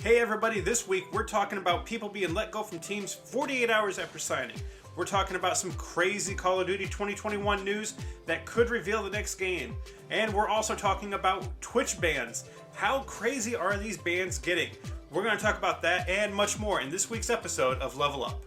Hey everybody, this week we're talking about people being let go from teams 48 hours after signing. We're talking about some crazy Call of Duty 2021 news that could reveal the next game. And we're also talking about Twitch bans. How crazy are these bans getting? We're going to talk about that and much more in this week's episode of Level Up.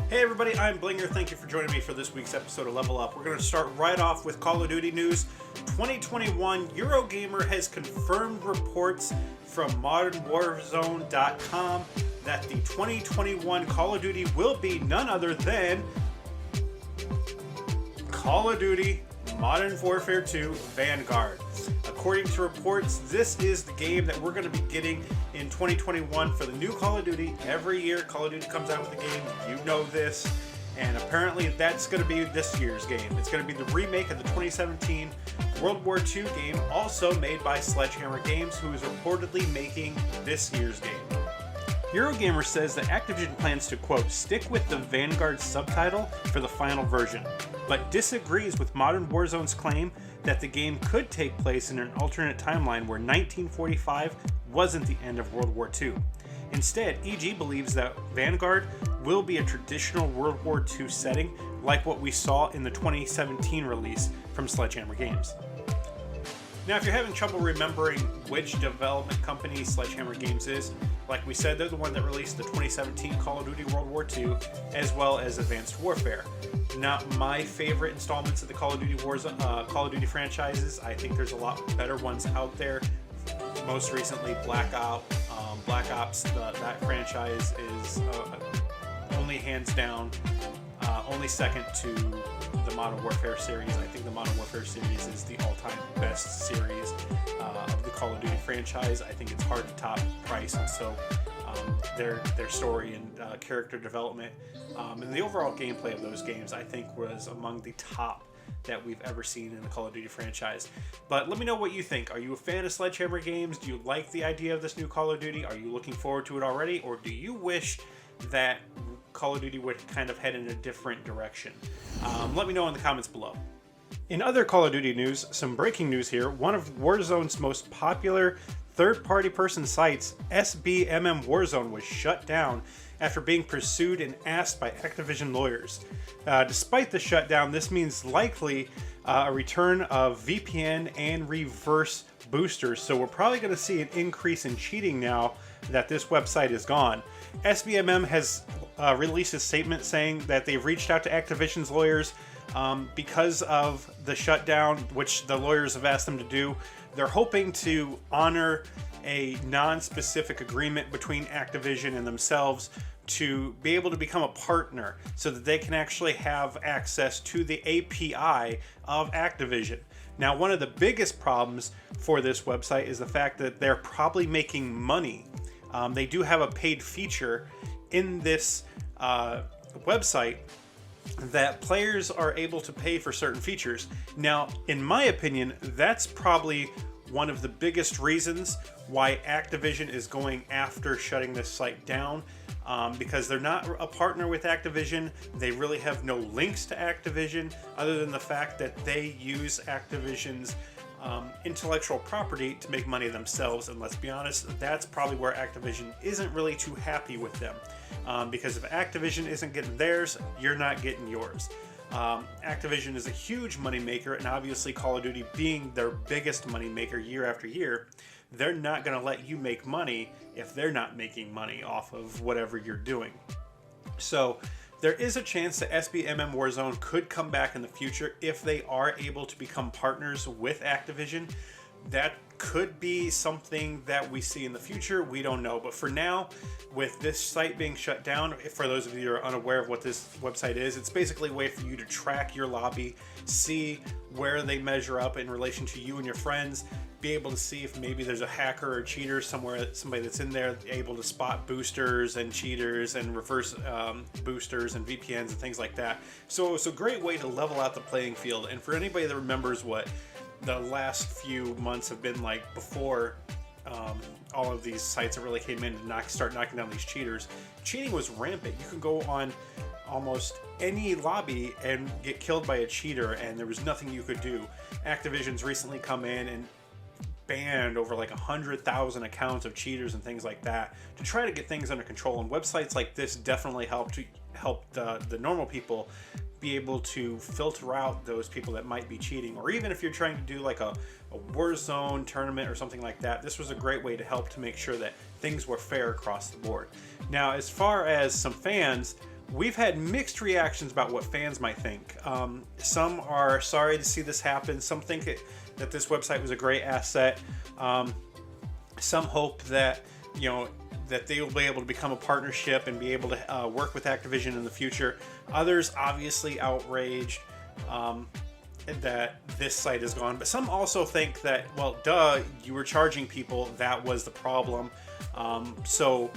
Hey everybody, I'm Blinger. Thank you for joining me for this week's episode of Level Up. We're going to start right off with Call of Duty news. 2021, Eurogamer has confirmed reports from modernwarzone.com that the 2021 Call of Duty will be none other than Call of Duty Modern Warfare 2 Vanguard. According to reports, this is the game that we're going to be getting in 2021 for the new Call of Duty. Every year, Call of Duty comes out with a game. You know this. And apparently, that's going to be this year's game. It's going to be the remake of the 2017 World War II game, also made by Sledgehammer Games, who is reportedly making this year's game. Eurogamer says that Activision plans to, quote, stick with the Vanguard subtitle for the final version, but disagrees with Modern Warzone's claim that the game could take place in an alternate timeline where 1945 wasn't the end of World War II. Instead, EG believes that Vanguard will be a traditional World War II setting like what we saw in the 2017 release from Sledgehammer Games. Now, if you're having trouble remembering which development company Sledgehammer Games is, like we said, they're the one that released the 2017 Call of Duty World War II, as well as Advanced Warfare. Not my favorite installments of the Call of Duty franchises. I think there's a lot better ones out there. Most recently, Black Ops. That franchise is only hands down, only second to the Modern Warfare series. I think the Modern Warfare series is the all-time best series of the Call of Duty franchise. I think it's hard to top price, and so their story and character development and the overall gameplay of those games, I think, was among the top that we've ever seen in the Call of Duty franchise. But let me know what you think. Are you a fan of Sledgehammer Games? Do you like the idea of this new Call of Duty? Are you looking forward to it already? Or do you wish that Call of Duty would kind of head in a different direction? Let me know in the comments below. In other Call of Duty news, some breaking news here. One of Warzone's most popular third-party person sites, SBMM Warzone, was shut down after being pursued and asked by Activision lawyers. Despite the shutdown, this means likely a return of VPN and reverse boosters, so we're probably going to see an increase in cheating now that this website is gone. SBMM has released a statement saying that they've reached out to Activision's lawyers because of the shutdown, which the lawyers have asked them to do. They're hoping to honor a non-specific agreement between Activision and themselves to be able to become a partner so that they can actually have access to the API of Activision. Now, one of the biggest problems for this website is the fact that they're probably making money. They do have a paid feature in this website that players are able to pay for certain features. Now, in my opinion, that's probably one of the biggest reasons why Activision is going after shutting this site down, because they're not a partner with Activision. They really have no links to Activision other than the fact that they use Activision's intellectual property to make money themselves. And let's be honest, that's probably where Activision isn't really too happy with them, because if Activision isn't getting theirs, you're not getting yours. Activision is a huge moneymaker, and obviously Call of Duty being their biggest moneymaker year after year, they're not going to let you make money if they're not making money off of whatever you're doing. So there is a chance that SBMM Warzone could come back in the future if they are able to become partners with Activision. That could be something that we see in the future. We don't know. But for now, with this site being shut down, for those of you who are unaware of what this website is, it's basically a way for you to track your lobby, see where they measure up in relation to you and your friends, be able to see if maybe there's a hacker or cheater somewhere, somebody that's in there able to spot boosters and cheaters and reverse boosters and VPNs and things like that. So it's a great way to level out the playing field. And for anybody that remembers what the last few months have been like before all of these sites that really came in to start knocking down these cheaters, cheating was rampant. You can go on almost any lobby and get killed by a cheater, and there was nothing you could do. Activision's recently come in and banned over like 100,000 accounts of cheaters and things like that to try to get things under control. And websites like this definitely help the normal people be able to filter out those people that might be cheating. Or even if you're trying to do like a Warzone tournament or something like that, this was a great way to help to make sure that things were fair across the board. Now, as far as some fans, we've had mixed reactions about what fans might think. Some are sorry to see this happen. Some think that this website was a great asset. Some hope that, that they will be able to become a partnership and be able to work with Activision in the future. Others obviously outraged that this site is gone. But some also think that, well, duh, you were charging people. That was the problem. So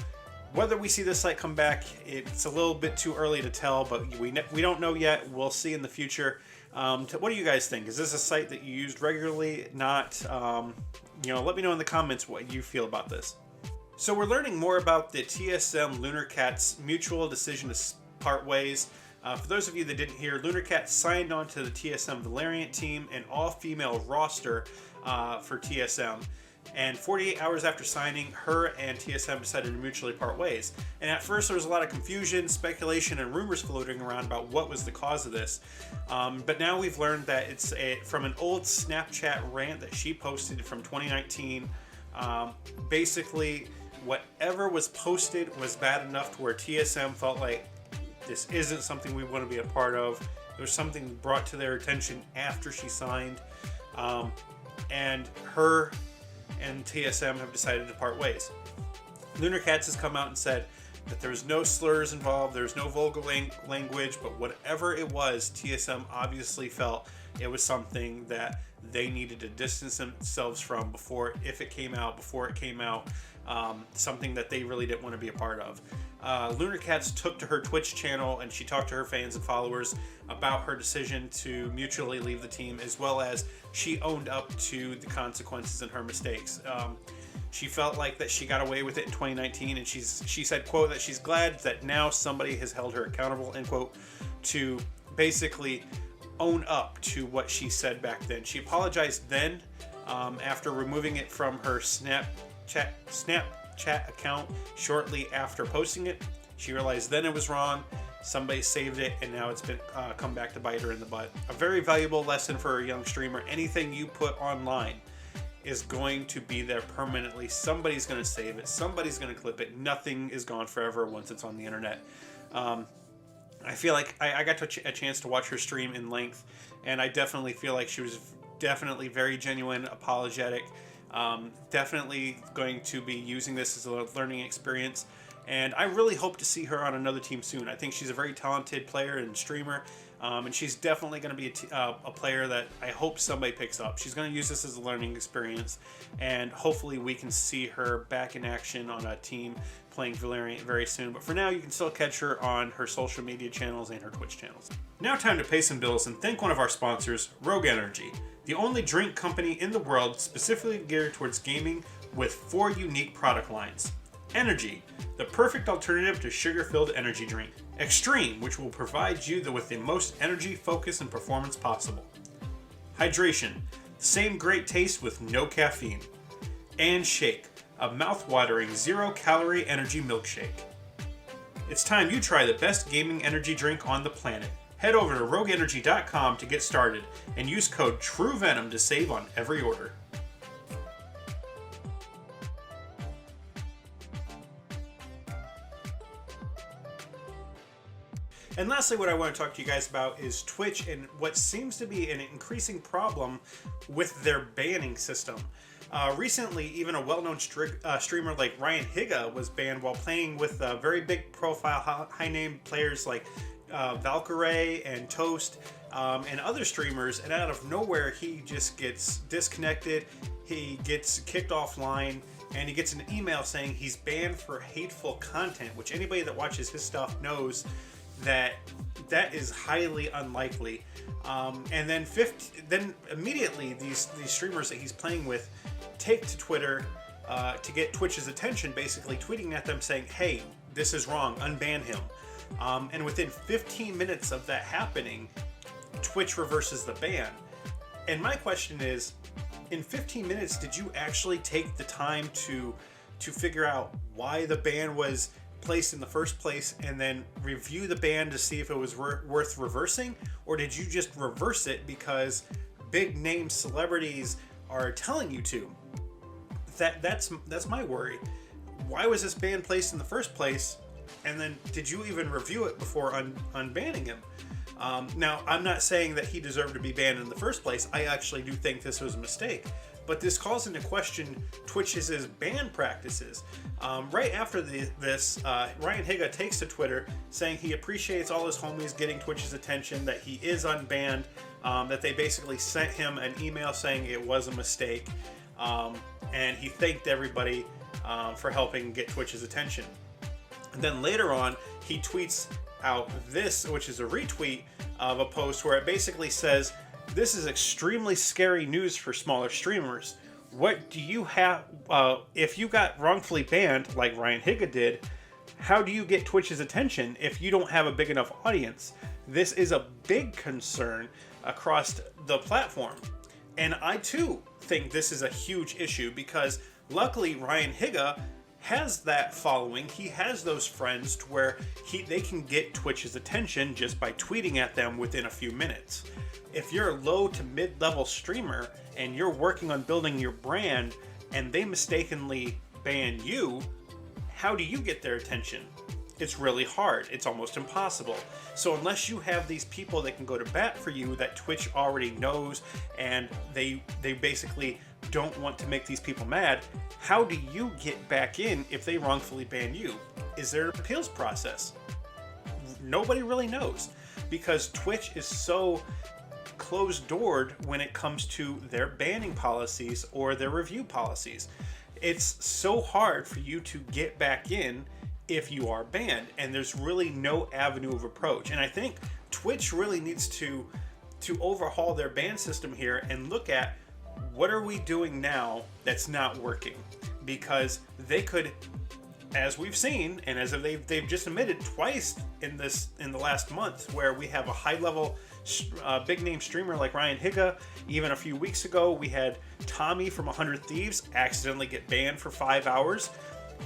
whether we see this site come back, it's a little bit too early to tell, but we don't know yet. We'll see in the future. What do you guys think? Is this a site that you used regularly? Not? Let me know in the comments what you feel about this. So we're learning more about the TSM Lunarkats mutual decision to part ways. For those of you that didn't hear, Lunarkats signed on to the TSM Valeriant team, an all-female roster for TSM. And 48 hours after signing, her and TSM decided to mutually part ways. And at first there was a lot of confusion, speculation, and rumors floating around about what was the cause of this. But now we've learned that it's from an old Snapchat rant that she posted from 2019. Basically, whatever was posted was bad enough to where TSM felt like this isn't something we want to be a part of. There was something brought to their attention after she signed. And her and TSM have decided to part ways. Lunarkats has come out and said that there's no slurs involved, there's no vulgar language, but whatever it was, TSM obviously felt it was something that they needed to distance themselves from before it came out, something that they really didn't want to be a part of. Lunarkats took to her Twitch channel and she talked to her fans and followers about her decision to mutually leave the team, as well as she owned up to the consequences and her mistakes. She felt like that she got away with it in 2019, and she said, quote, that she's glad that now somebody has held her accountable, end quote, to basically own up to what she said back then. She apologized then after removing it from her Snapchat account shortly after posting it. She realized then it was wrong. Somebody saved it, and now it's been come back to bite her in the butt. A very valuable lesson for a young streamer. Anything you put online is going to be there permanently. Somebody's going to save it. Somebody's going to clip it. Nothing is gone forever once it's on the internet. I feel like I got a chance to watch her stream in length, and I definitely feel like she was definitely very genuine, apologetic. Definitely going to be using this as a learning experience, and I really hope to see her on another team soon. I think she's a very talented player and streamer, and she's definitely going to be a player that I hope somebody picks up. She's going to use this as a learning experience, and hopefully we can see her back in action on a team playing Valeriant very soon. But for now, you can still catch her on her social media channels and her Twitch channels. Now time to pay some bills and thank one of our sponsors, Rogue Energy, the only drink company in the world specifically geared towards gaming with 4 unique product lines. Energy, the perfect alternative to sugar-filled energy drink. Extreme, which will provide you with the most energy, focus, and performance possible. Hydration, same great taste with no caffeine. And Shake, a mouth-watering zero-calorie energy milkshake. It's time you try the best gaming energy drink on the planet. Head over to rogueenergy.com to get started and use code TRUEVENOM to save on every order. And lastly, what I want to talk to you guys about is Twitch and what seems to be an increasing problem with their banning system. Recently, even a well-known streamer like Ryan Higa was banned while playing with very big profile, high-name players like Valkyrae and Toast and other streamers, and out of nowhere he just gets disconnected, he gets kicked offline, and he gets an email saying he's banned for hateful content, which anybody that watches his stuff knows that is highly unlikely. And then immediately these streamers that he's playing with take to Twitter to get Twitch's attention, basically tweeting at them saying, hey, this is wrong, unban him. And within 15 minutes of that happening, Twitch reverses the ban. And my question is, in 15 minutes, did you actually take the time to figure out why the ban was placed in the first place and then review the ban to see if it was worth reversing? Or did you just reverse it because big name celebrities are telling you to? That's my worry. Why was this ban placed in the first place? And then did you even review it before unbanning him? Now, I'm not saying that he deserved to be banned in the first place. I actually do think this was a mistake. But this calls into question Twitch's ban practices. Right after this, Ryan Higa takes to Twitter saying he appreciates all his homies getting Twitch's attention, that he is unbanned, that they basically sent him an email saying it was a mistake, and he thanked everybody for helping get Twitch's attention. And then later on, he tweets out this, which is a retweet of a post where it basically says, "This is extremely scary news for smaller streamers. What do you have, if you got wrongfully banned, like Ryan Higa did, how do you get Twitch's attention if you don't have a big enough audience? This is a big concern across the platform." And I too think this is a huge issue because luckily Ryan Higa has that following. He has those friends to where they can get Twitch's attention just by tweeting at them within a few minutes. If you're a low to mid-level streamer and you're working on building your brand and they mistakenly ban you, how do you get their attention? It's really hard. It's almost impossible. So unless you have these people that can go to bat for you that Twitch already knows and they basically don't want to make these people mad, how do you get back in if they wrongfully ban you? Is there an appeals process? Nobody really knows because Twitch is so closed-doored when it comes to their banning policies or their review policies. It's so hard for you to get back in if you are banned, and there's really no avenue of approach. And I think Twitch really needs to overhaul their ban system here and look at what are we doing now that's not working, because they could, as we've seen and as they've just admitted twice in the last month, where we have a high-level big name streamer like Ryan Higa. Even a few weeks ago we had Tommy from 100 Thieves accidentally get banned for 5 hours.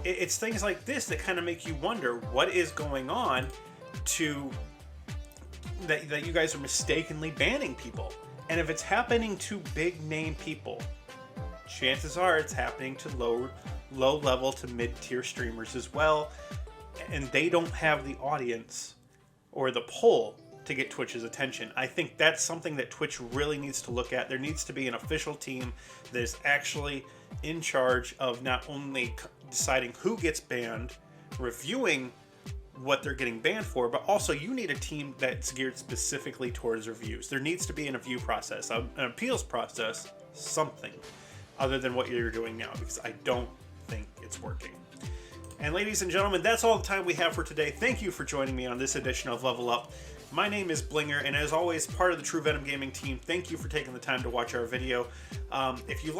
It's things like this that kind of make you wonder what is going on that you guys are mistakenly banning people. And if it's happening to big name people, chances are it's happening to low level to mid-tier streamers as well, and they don't have the audience or the pull to get Twitch's attention. I think that's something that Twitch really needs to look at. There needs to be an official team that is actually in charge of not only deciding who gets banned, reviewing what they're getting banned for, but also you need a team that's geared specifically towards reviews. There needs to be an review process, an appeals process, something other than what you're doing now, because I don't think it's working. And ladies and gentlemen, that's all the time we have for today. Thank you for joining me on this edition of Level Up. My name is Blinger, and as always, part of the True Venom Gaming team. Thank you for taking the time to watch our video. If you've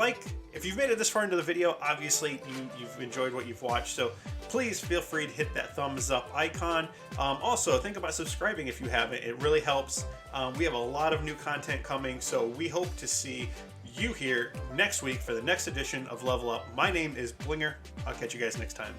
made it this far into the video, obviously you've enjoyed what you've watched, so please feel free to hit that thumbs up icon. Also, think about subscribing if you haven't. It really helps. We have a lot of new content coming, so we hope to see you here next week for the next edition of Level Up. My name is Blinger. I'll catch you guys next time.